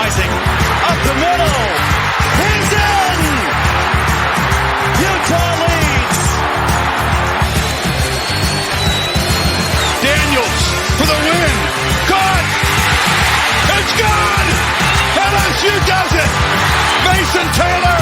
rising. Up the middle. He's in! Utah leads. Daniels for the win. Caught. It's gone. LSU does it. Mason Taylor.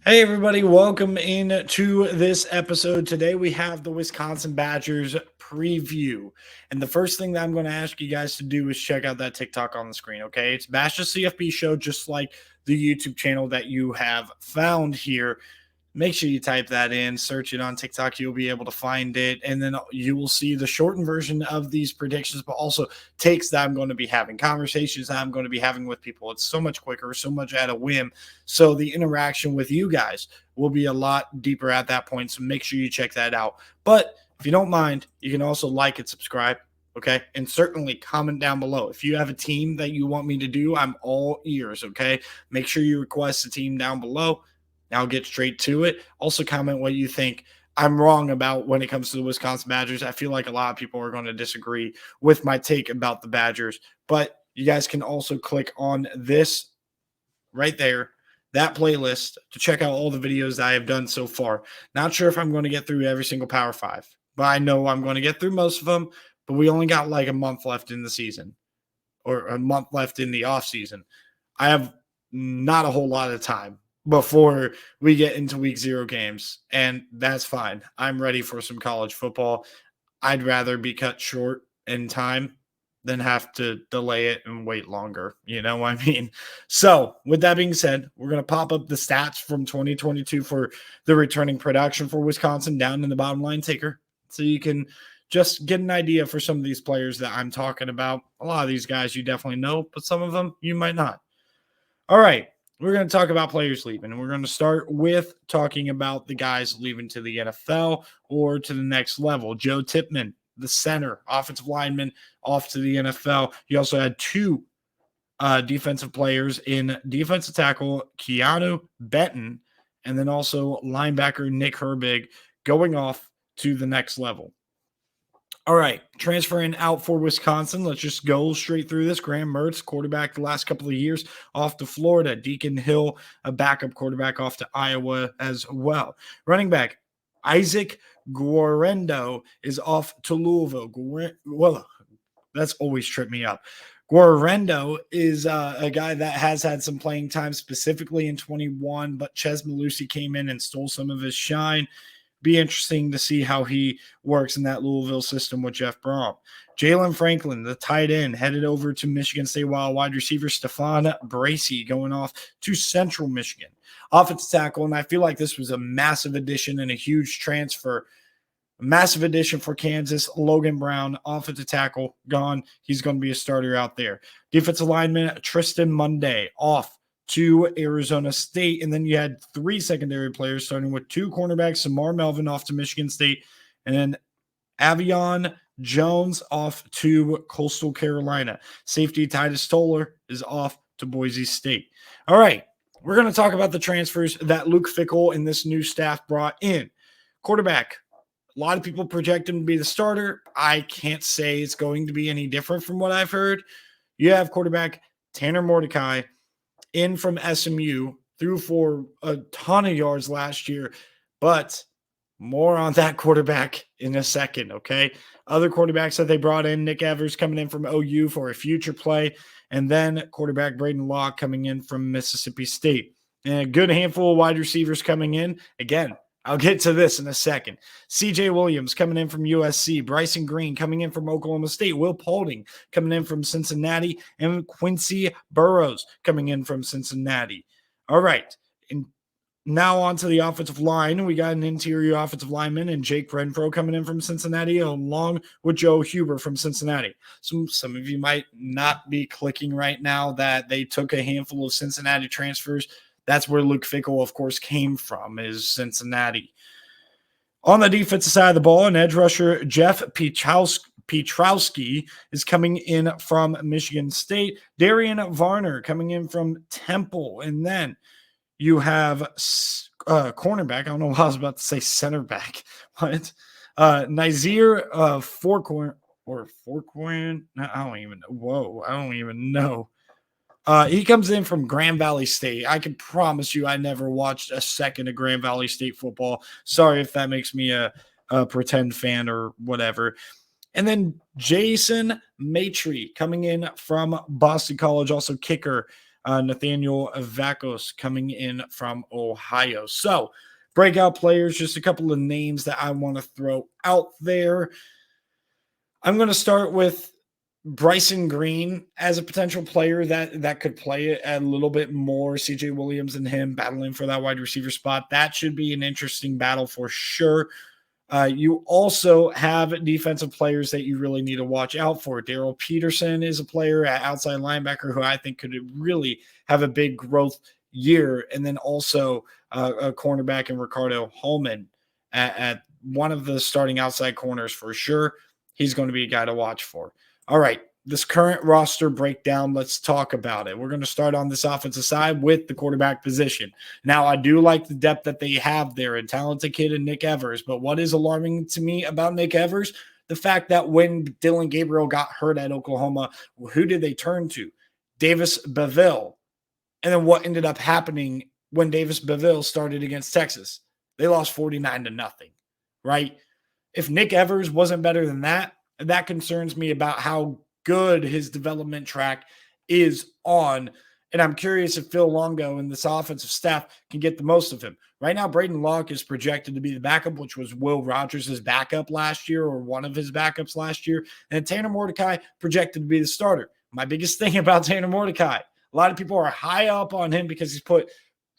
Hey everybody, welcome in to this episode. Today we have the Wisconsin Badgers preview. And the first thing that I'm going to ask you guys to do is check out that TikTok on the screen, okay? It's Bash the CFB Show, just like the YouTube channel that you have found here. Make sure you type that in, search it on TikTok. You'll be able to find it. And then you will see the shortened version of these predictions, but also takes that I'm going to be having, conversations that I'm going to be having with people. It's so much quicker, so much at a whim. So the interaction with you guys will be a lot deeper at that point. So make sure you check that out. But if you don't mind, you can also like and subscribe. Okay. And certainly comment down below. If you have a team that you want me to do, I'm all ears. Okay. Make sure you request a team down below. I'll get straight to it. Also comment what you think I'm wrong about when it comes to the Wisconsin Badgers. I feel like a lot of people are going to disagree with my take about the Badgers, but you guys can also click on this right there, that playlist, to check out all the videos that I have done so far. Not sure if I'm going to get through every single Power 5, but I know I'm going to get through most of them, but we only got like a month left in the season or a month left in the off season. I have not a whole lot of time before we get into week 0 games, and that's fine. I'm ready for some college football. I'd rather be cut short in time than have to delay it and wait longer. You know what I mean? So with that being said, we're going to pop up the stats from 2022 for the returning production for Wisconsin down in the bottom line ticker, so you can just get an idea for some of these players that I'm talking about. A lot of these guys you definitely know, but some of them you might not. All right. We're going to talk about players leaving, and we're going to start with talking about the guys leaving to the NFL or to the next level. Joe Tippmann, the center, offensive lineman, off to the NFL. He also had 2 defensive players in defensive tackle Keanu Benton, and then also linebacker Nick Herbig going off to the next level. All right, transferring out for Wisconsin. Let's just go straight through this. Graham Mertz, quarterback the last couple of years, off to Florida. Deacon Hill, a backup quarterback, off to Iowa as well. Running back Isaac Guarendo is off to Louisville. Well, that's always tripped me up. Guarendo is a guy that has had some playing time, specifically in 21, but Ches Malusi came in and stole some of his shine. Be interesting to see how he works in that Louisville system with Jeff Brom. Jalen Franklin, the tight end, headed over to Michigan State, while wide receiver Stefan Bracey going off to Central Michigan. Offensive tackle, and I feel like this was a massive addition and a huge transfer. A massive addition for Kansas. Logan Brown, offensive tackle, gone. He's going to be a starter out there. Defensive lineman Tristan Munday, off to Arizona State. And then you had 3 secondary players, starting with 2 cornerbacks, Samar Melvin off to Michigan State, and then Avion Jones off to Coastal Carolina. Safety Titus Toller is off to Boise State. All right, we're going to talk about the transfers that Luke Fickell and this new staff brought in. Quarterback, a lot of people project him to be the starter. I can't say it's going to be any different from what I've heard. You have quarterback Tanner Mordecai in from SMU, threw for a ton of yards last year, but more on that quarterback in a second, okay? Other quarterbacks that they brought in, Nick Evers coming in from OU for a future play, and then quarterback Braden Locke coming in from Mississippi State. And a good handful of wide receivers coming in. Again, I'll get to this in a second. CJ Williams coming in from USC. Bryson Green coming in from Oklahoma State. Will Paulding coming in from Cincinnati. And Quincy Burrows coming in from Cincinnati. All right. And now on to the offensive line. We got an interior offensive lineman and Jake Renfro coming in from Cincinnati, along with Joe Huber from Cincinnati. So some of you might not be clicking right now that they took a handful of Cincinnati transfers. That's where Luke Fickell, of course, came from, is Cincinnati. On the defensive side of the ball, an edge rusher, Jeff Pietrowski, is coming in from Michigan State. Darian Varner coming in from Temple. And then You have cornerback. I don't know why I was about to say center back. What? Nazir Forquin or Forquin? I don't even know. Whoa, I don't even know. He comes in from Grand Valley State. I can promise you I never watched a second of Grand Valley State football. Sorry if that makes me a pretend fan or whatever. And then Jason Maitre coming in from Boston College, also kicker Nathaniel Vakos coming in from Ohio. So, breakout players, just a couple of names that I want to throw out there. I'm going to start with Bryson Green as a potential player that could play it a little bit more. CJ Williams and him battling for that wide receiver spot. That should be an interesting battle for sure. You also have defensive players that you really need to watch out for. Daryl Peterson is a player at outside linebacker who I think could really have a big growth year. And then also a cornerback in Ricardo Holman at one of the starting outside corners for sure. He's going to be a guy to watch for. All right, this current roster breakdown, let's talk about it. We're going to start on this offensive side with the quarterback position. Now, I do like the depth that they have there, a talented kid in Nick Evers, but what is alarming to me about Nick Evers? The fact that when Dillon Gabriel got hurt at Oklahoma, who did they turn to? Davis Beville. And then what ended up happening when Davis Beville started against Texas? They lost 49-0, right? If Nick Evers wasn't better than that, that concerns me about how good his development track is on. And I'm curious if Phil Longo and this offensive staff can get the most of him. Right now, Braden Locke is projected to be the backup, which was Will Rogers' backup last year or one of his backups last year. And Tanner Mordecai projected to be the starter. My biggest thing about Tanner Mordecai, a lot of people are high up on him because he's put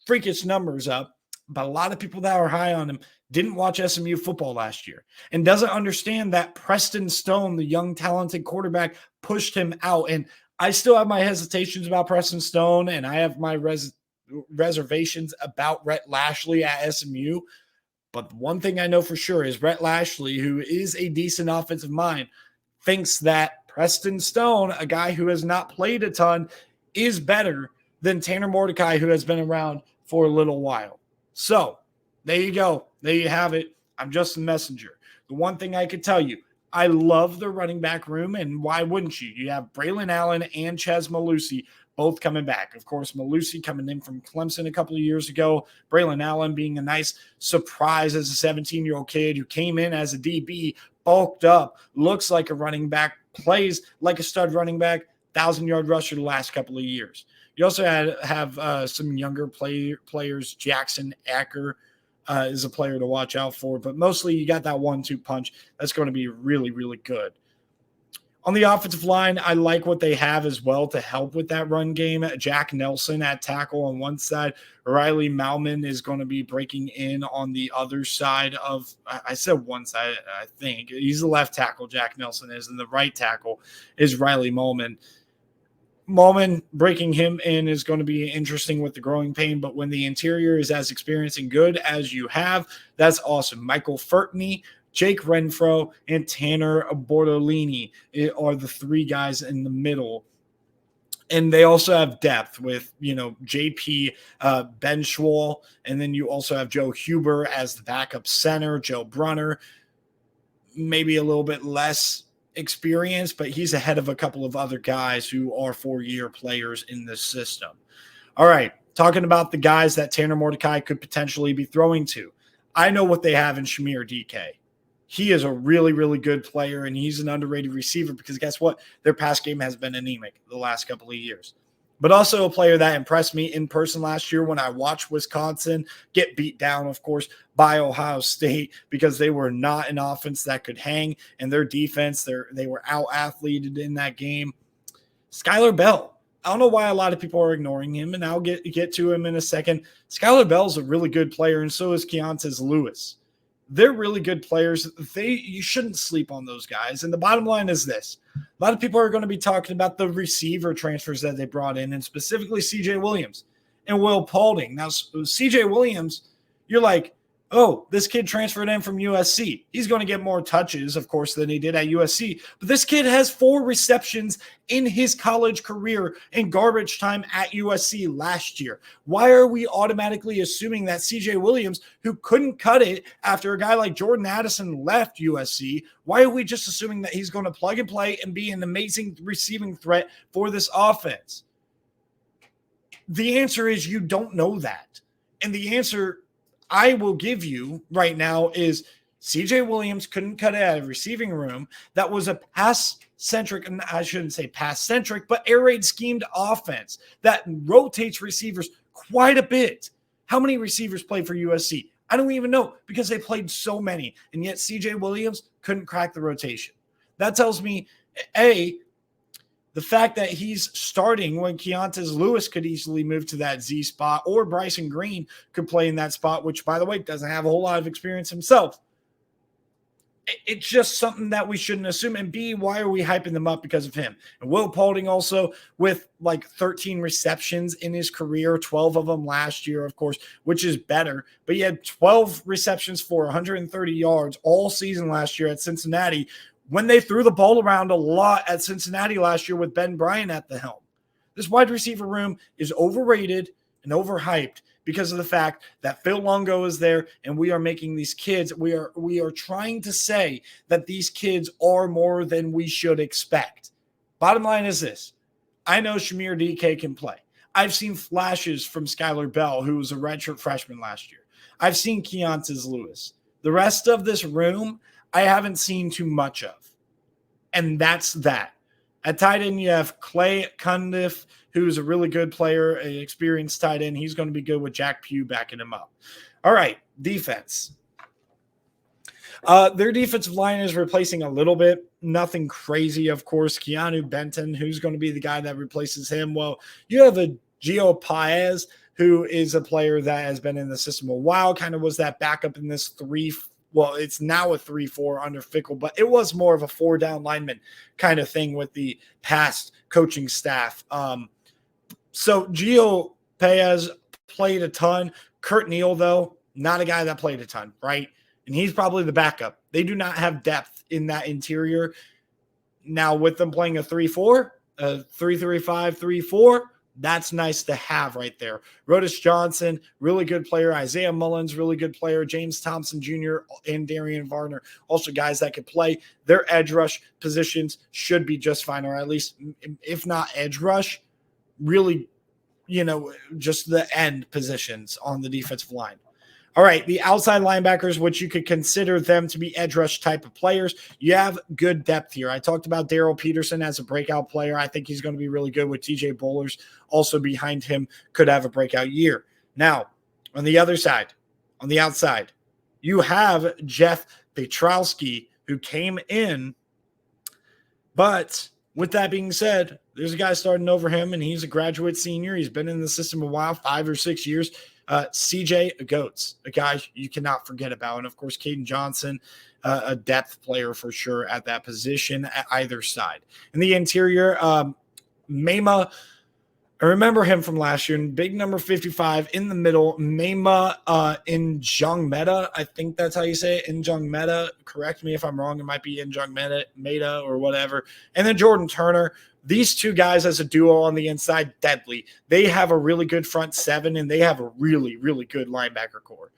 freakish numbers up, but a lot of people that are high on him didn't watch SMU football last year and doesn't understand that Preston Stone, the young, talented quarterback, pushed him out. And I still have my hesitations about Preston Stone, and I have my reservations about Rhett Lashley at SMU. But one thing I know for sure is Rhett Lashley, who is a decent offensive mind, thinks that Preston Stone, a guy who has not played a ton, is better than Tanner Mordecai, who has been around for a little while. So there you go. There you have it. I'm just a messenger. The one thing I could tell you, I love the running back room, and why wouldn't you? You have Braylon Allen and Ches Malusi both coming back. Of course, Malusi coming in from Clemson a couple of years ago. Braylon Allen being a nice surprise as a 17-year-old kid who came in as a DB, bulked up, looks like a running back, plays like a stud running back, 1,000-yard rusher the last couple of years. You also have some younger players. Jackson Acker is a player to watch out for, but mostly you got that 1-2 punch that's going to be really, really good. On the offensive line, I like what they have as well to help with that run game. Jack Nelson at tackle on one side. Riley Malman is going to be breaking in on the other side of, I said one side, I think. He's the left tackle, Jack Nelson is, and the right tackle is Riley Malman. Malman breaking him in is going to be interesting with the growing pain, but when the interior is as experienced and good as you have, that's awesome. Michael Furtney, Jake Renfro, and Tanner Bortolini are the three guys in the middle. And they also have depth with, JP Benchwall, and then you also have Joe Huber as the backup center, Joe Brunner, maybe a little bit less experience, but he's ahead of a couple of other guys who are 4-year players in this system. All right, talking about the guys that Tanner Mordecai could potentially be throwing to. I know what they have in Shamir DK. He is a really, really good player, and he's an underrated receiver because guess what? Their pass game has been anemic the last couple of years. But also a player that impressed me in person last year when I watched Wisconsin get beat down, of course, by Ohio State because they were not an offense that could hang, and their defense, they were out-athleted in that game. Skylar Bell. I don't know why a lot of people are ignoring him, and I'll get to him in a second. Skylar Bell's a really good player, and so is Keontae Lewis. They're really good players. You shouldn't sleep on those guys. And the bottom line is this. A lot of people are going to be talking about the receiver transfers that they brought in, and specifically CJ Williams and Will Paulding. Now, CJ Williams, you're like, oh, this kid transferred in from USC. He's going to get more touches, of course, than he did at USC. But this kid has 4 receptions in his college career in garbage time at USC last year. Why are we automatically assuming that CJ Williams, who couldn't cut it after a guy like Jordan Addison left USC, why are we just assuming that he's going to plug and play and be an amazing receiving threat for this offense? The answer is you don't know that. And the answer I will give you right now is CJ Williams couldn't cut it out of receiving room. That was a pass-centric, and I shouldn't say pass-centric, but air raid schemed offense that rotates receivers quite a bit. How many receivers played for USC? I don't even know because they played so many, and yet CJ Williams couldn't crack the rotation. That tells me, A, the fact that he's starting when Keontae Lewis could easily move to that Z spot, or Bryson Green could play in that spot, which, by the way, doesn't have a whole lot of experience himself. It's just something that we shouldn't assume. And B, why are we hyping them up because of him? And Will Paulding also with like 13 receptions in his career, 12 of them last year, of course, which is better. But he had 12 receptions for 130 yards all season last year at Cincinnati, when they threw the ball around a lot at Cincinnati last year with Ben Bryant at the helm. This wide receiver room is overrated and overhyped because of the fact that Phil Longo is there, and we are making these kids, we are trying to say that these kids are more than we should expect. Bottom line is this. I know Shamir DK can play. I've seen flashes from Skylar Bell, who was a redshirt freshman last year. I've seen Keontae Lewis. The rest of this room, I haven't seen too much of. And that's that. At tight end, you have Clay Cundiff, who's a really good player, an experienced tight end. He's going to be good with Jack Pugh backing him up. All right, defense. Their defensive line is replacing a little bit. Nothing crazy, of course. Keanu Benton, who's going to be the guy that replaces him? Well, you have a Gio Paez, who is a player that has been in the system a while, kind of was that backup in this it's now a 3-4 under Fickell, but it was more of a 4-down lineman kind of thing with the past coaching staff. So Gio Paez played a ton. Kurt Neal, though, not a guy that played a ton, right? And he's probably the backup. They do not have depth in that interior. Now, with them playing a 3-4, a 3-3-5, 3-4, that's nice to have right there. Rodis Johnson, really good player. Isaiah Mullins, really good player. James Thompson Jr. and Darian Varner, also guys that could play. Their edge rush positions should be just fine, or at least, if not edge rush, really, just the end positions on the defensive line. All right, the outside linebackers, which you could consider them to be edge rush type of players, you have good depth here. I talked about Daryl Peterson as a breakout player. I think he's going to be really good with TJ Bowlers also behind him, could have a breakout year. Now, on the other side, on the outside, you have Jeff Pietrowski, who came in, but with that being said, there's a guy starting over him, and he's a graduate senior. He's been in the system a while, 5 or 6 years. CJ Goetz, a guy you cannot forget about. And, of course, Caden Johnson, a depth player for sure at that position at either side. In the interior, Mema, I remember him from last year, big number 55 in the middle. Mema Njongmeta, I think that's how you say it, Njongmeta. Correct me if I'm wrong. It might be Njongmeta or whatever. And then Jordan Turner. These two guys as a duo on the inside, deadly. They have a really good front seven, and they have a really, really good linebacker core.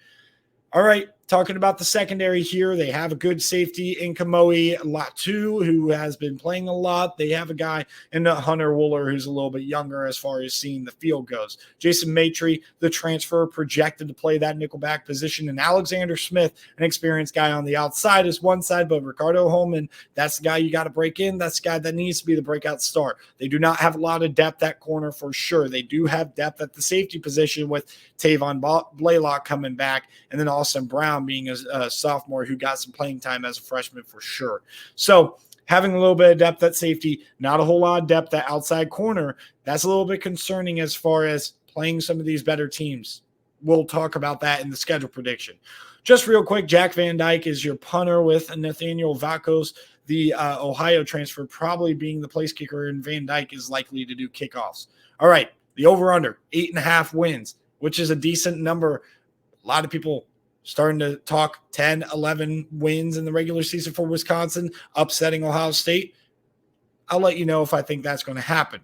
All right, talking about the secondary here, they have a good safety in Kamoi Latu, who has been playing a lot. They have a guy in Hunter Wooler, who's a little bit younger as far as seeing the field goes. Jason Maitre, the transfer, projected to play that nickelback position. And Alexander Smith, an experienced guy on the outside, is one side, but Ricardo Holman, that's the guy you got to break in. That's the guy that needs to be the breakout star. They do not have a lot of depth at corner for sure. They do have depth at the safety position with Tavon Blaylock coming back, and then Austin Brown being a sophomore who got some playing time as a freshman for sure. So having a little bit of depth at safety, not a whole lot of depth at outside corner, that's a little bit concerning as far as playing some of these better teams. We'll talk about that in the schedule prediction. Just real quick, Jack Van Dyke is your punter with Nathaniel Vacos, the Ohio transfer, probably being the place kicker, and Van Dyke is likely to do kickoffs. All right, the over-under, 8.5 wins, which is a decent number. A lot of people starting to talk 10, 11 wins in the regular season for Wisconsin, upsetting Ohio State. I'll let you know if I think that's going to happen.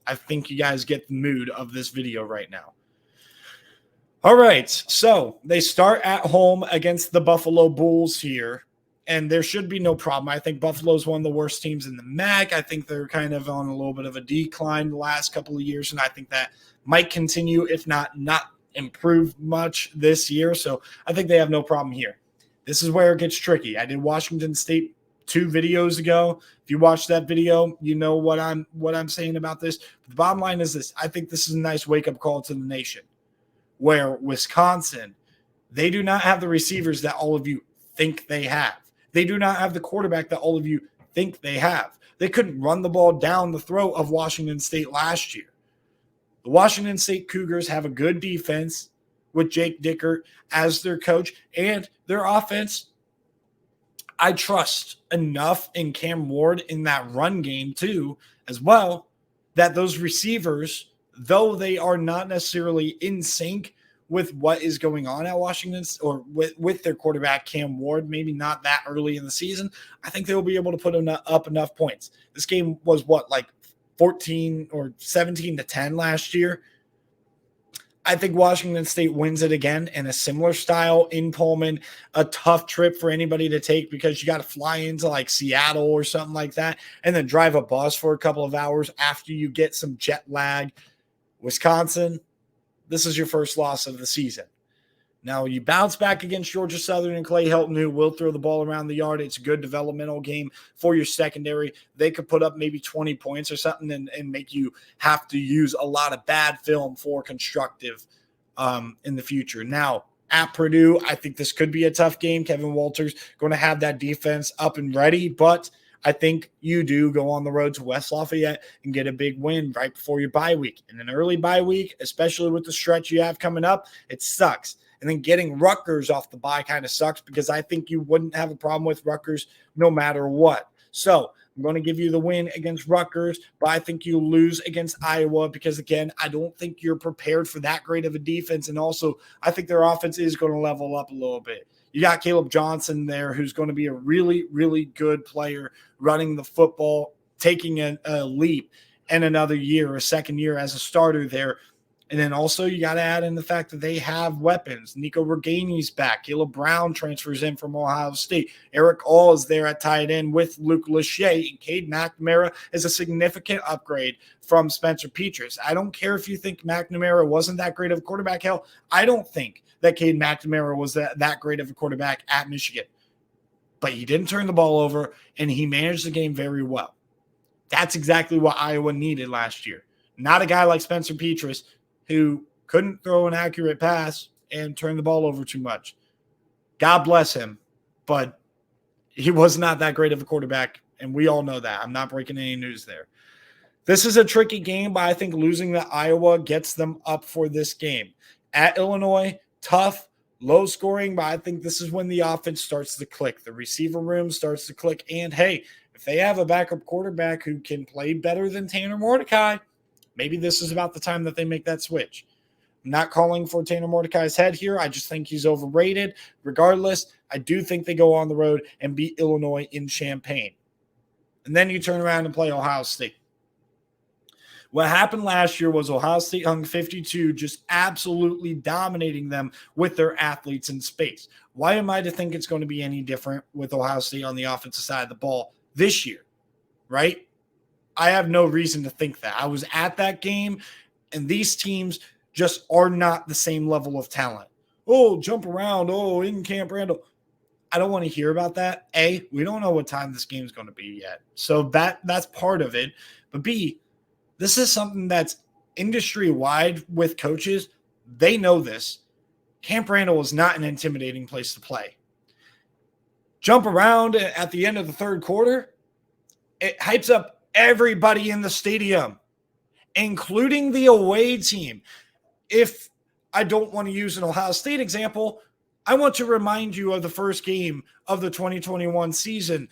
I think you guys get the mood of this video right now. All right, so they start at home against the Buffalo Bulls here, and there should be no problem. I think Buffalo is one of the worst teams in the MAC. I think they're kind of on a little bit of a decline the last couple of years, and I think that might continue, if not improve much this year. So I think they have no problem here. This is where it gets tricky. I did Washington State 2 videos ago. If you watch that video, you know what I'm saying about this. But the bottom line is this. I think this is a nice wake-up call to the nation, where Wisconsin, they do not have the receivers that all of you think they have. They do not have the quarterback that all of you think they have. They couldn't run the ball down the throat of Washington State last year. The Washington State Cougars have a good defense with Jake Dickert as their coach, and their offense, I trust enough in Cam Ward in that run game too, as well, that those receivers, though they are not necessarily in sync with what is going on at Washington or with their quarterback, Cam Ward, maybe not that early in the season, I think they will be able to put up enough points. This game was like 14 or 17-10 last year. I think Washington State wins it again in a similar style in Pullman. A tough trip for anybody to take because you got to fly into like Seattle or something like that and then drive a bus for a couple of hours after you get some jet lag. Wisconsin, this is your first loss of the season. Now, you bounce back against Georgia Southern and Clay Helton, who will throw the ball around the yard. It's a good developmental game for your secondary. They could put up maybe 20 points or something and make you have to use a lot of bad film for constructive in the future. Now, at Purdue, I think this could be a tough game. Kevin Walters going to have that defense up and ready, but I think you do go on the road to West Lafayette and get a big win right before your bye week. And an early bye week, especially with the stretch you have coming up, it sucks. And then getting Rutgers off the bye kind of sucks because I think you wouldn't have a problem with Rutgers no matter what. So I'm going to give you the win against Rutgers, but I think you lose against Iowa because, again, I don't think you're prepared for that great of a defense. And also, I think their offense is going to level up a little bit. You got Caleb Johnson there, who's going to be a really, really good player running the football, taking a leap and another year, a second year as a starter there. And then also you got to add in the fact that they have weapons. Nico Regani's back. Caleb Brown transfers in from Ohio State. Eric All is there at tight end with Luke Lachey. And Cade McNamara is a significant upgrade from Spencer Petras. I don't care if you think McNamara wasn't that great of a quarterback. Hell, I don't think that Cade McNamara was that great of a quarterback at Michigan. But he didn't turn the ball over, and he managed the game very well. That's exactly what Iowa needed last year. Not a guy like Spencer Petras, who couldn't throw an accurate pass and turn the ball over too much. God bless him, but he was not that great of a quarterback, and we all know that. I'm not breaking any news there. This is a tricky game, but I think losing to Iowa gets them up for this game. At Illinois, tough, low scoring, but I think this is when the offense starts to click. The receiver room starts to click, and hey, if they have a backup quarterback who can play better than Tanner Mordecai, maybe this is about the time that they make that switch. I'm not calling for Tanner Mordecai's head here. I just think he's overrated. Regardless, I do think they go on the road and beat Illinois in Champaign. And then you turn around and play Ohio State. What happened last year was Ohio State hung 52, just absolutely dominating them with their athletes in space. Why am I to think it's going to be any different with Ohio State on the offensive side of the ball this year, right? I have no reason to think that. I was at that game, and these teams just are not the same level of talent. Oh, jump around. Oh, in Camp Randall. I don't want to hear about that. A, we don't know what time this game is going to be yet. So that's part of it. But B, this is something that's industry-wide with coaches. They know this. Camp Randall is not an intimidating place to play. Jump around at the end of the third quarter. It hypes up everybody in the stadium, including the away team. If I don't want to use an Ohio State example, I want to remind you of the first game of the 2021 season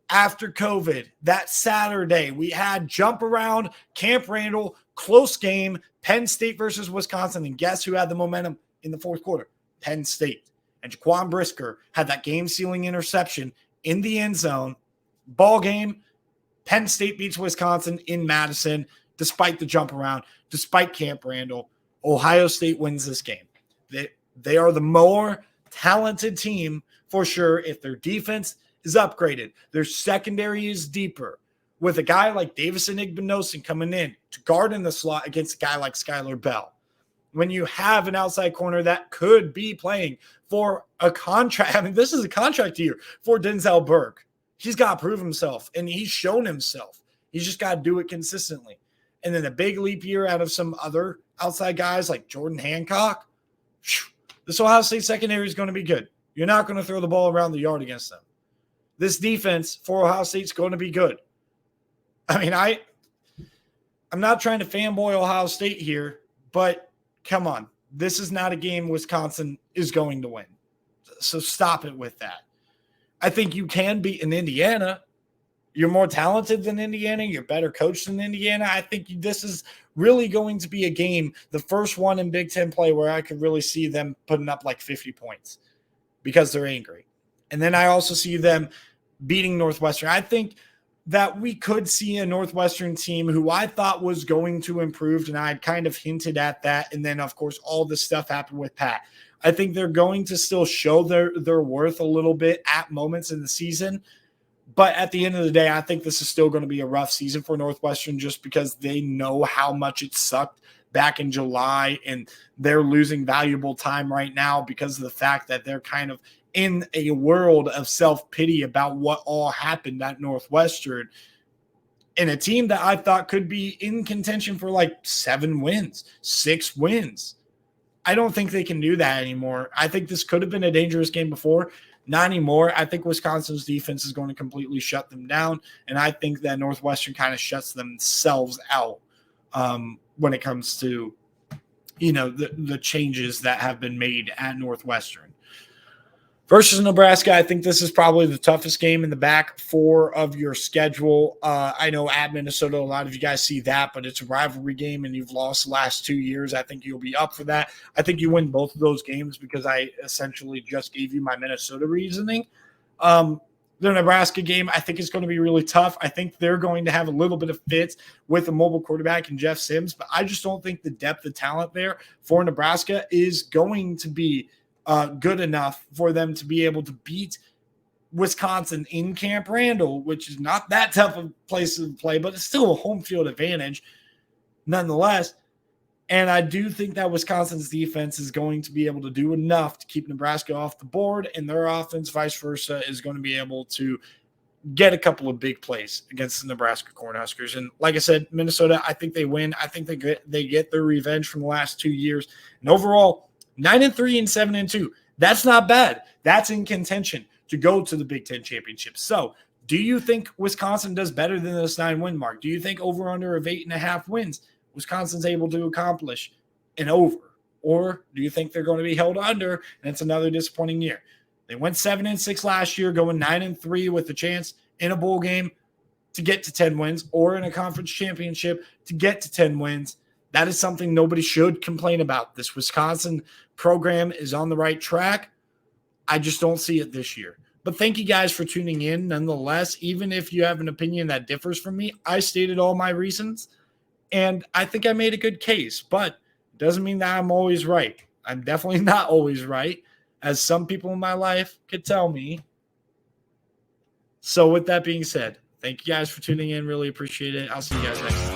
after COVID. That Saturday, we had jump around, Camp Randall, close game, Penn State versus Wisconsin. And guess who had the momentum in the fourth quarter? Penn State. and Jaquan Brisker had that game-sealing interception in the end zone. Ball game, Penn State beats Wisconsin in Madison, despite the jump around, despite Camp Randall. Ohio State wins this game. They are the more talented team for sure if their defense is upgraded. Their secondary is deeper. With a guy like Davison Igbinosun coming in to guard in the slot against a guy like Skylar Bell. When you have an outside corner that could be playing for a contract. I mean, this is a contract year for Denzel Burke. He's got to prove himself, and he's shown himself. He's just got to do it consistently. And then a big leap year out of some other outside guys like Jordan Hancock. This Ohio State secondary is going to be good. You're not going to throw the ball around the yard against them. This defense for Ohio State is going to be good. I mean, I'm not trying to fanboy Ohio State here, but come on. This is not a game Wisconsin is going to win. So stop it with that. I think you can beat in Indiana. You're more talented than Indiana. You're better coached than Indiana. I think this is really going to be a game, the first one in Big Ten play where I could really see them putting up like 50 points because they're angry. And then I also see them beating Northwestern. I think that we could see a Northwestern team who I thought was going to improve, and I had kind of hinted at that. And then, of course, all this stuff happened with Pat. I think they're going to still show their worth a little bit at moments in the season. But at the end of the day, I think this is still going to be a rough season for Northwestern just because they know how much it sucked back in July, and they're losing valuable time right now because of the fact that they're kind of in a world of self-pity about what all happened at Northwestern. And a team that I thought could be in contention for like 7 wins, 6 wins. I don't think they can do that anymore. I think this could have been a dangerous game before. Not anymore. I think Wisconsin's defense is going to completely shut them down, and I think that Northwestern kind of shuts themselves out when it comes to, the changes that have been made at Northwestern. Versus Nebraska, I think this is probably the toughest game in the back 4 of your schedule. I know at Minnesota, a lot of you guys see that, but it's a rivalry game, and you've lost the last 2 years. I think you'll be up for that. I think you win both of those games because I essentially just gave you my Minnesota reasoning. The Nebraska game, I think it's going to be really tough. I think they're going to have a little bit of fits with a mobile quarterback in Jeff Sims, but I just don't think the depth of talent there for Nebraska is going to be good enough for them to be able to beat Wisconsin in Camp Randall, which is not that tough of a place to play, but it's still a home field advantage nonetheless. And I do think that Wisconsin's defense is going to be able to do enough to keep Nebraska off the board, and their offense, vice versa, is going to be able to get a couple of big plays against the Nebraska Cornhuskers. And like I said, Minnesota, I think they win. I think they get their revenge from the last 2 years. And overall, 9-3 and 7-2. That's not bad. That's in contention to go to the Big Ten championship. So do you think Wisconsin does better than this 9-win mark? Do you think over under of 8.5 wins, Wisconsin's able to accomplish an over? Or do you think they're going to be held under and it's another disappointing year? They went 7-6 last year, going 9-3 with a chance in a bowl game to get to 10 wins or in a conference championship to get to 10 wins. That is something nobody should complain about. This Wisconsin program is on the right track. I just don't see it this year. But thank you guys for tuning in. Nonetheless, even if you have an opinion that differs from me, I stated all my reasons, and I think I made a good case. But it doesn't mean that I'm always right. I'm definitely not always right, as some people in my life could tell me. So with that being said, thank you guys for tuning in. Really appreciate it. I'll see you guys next time.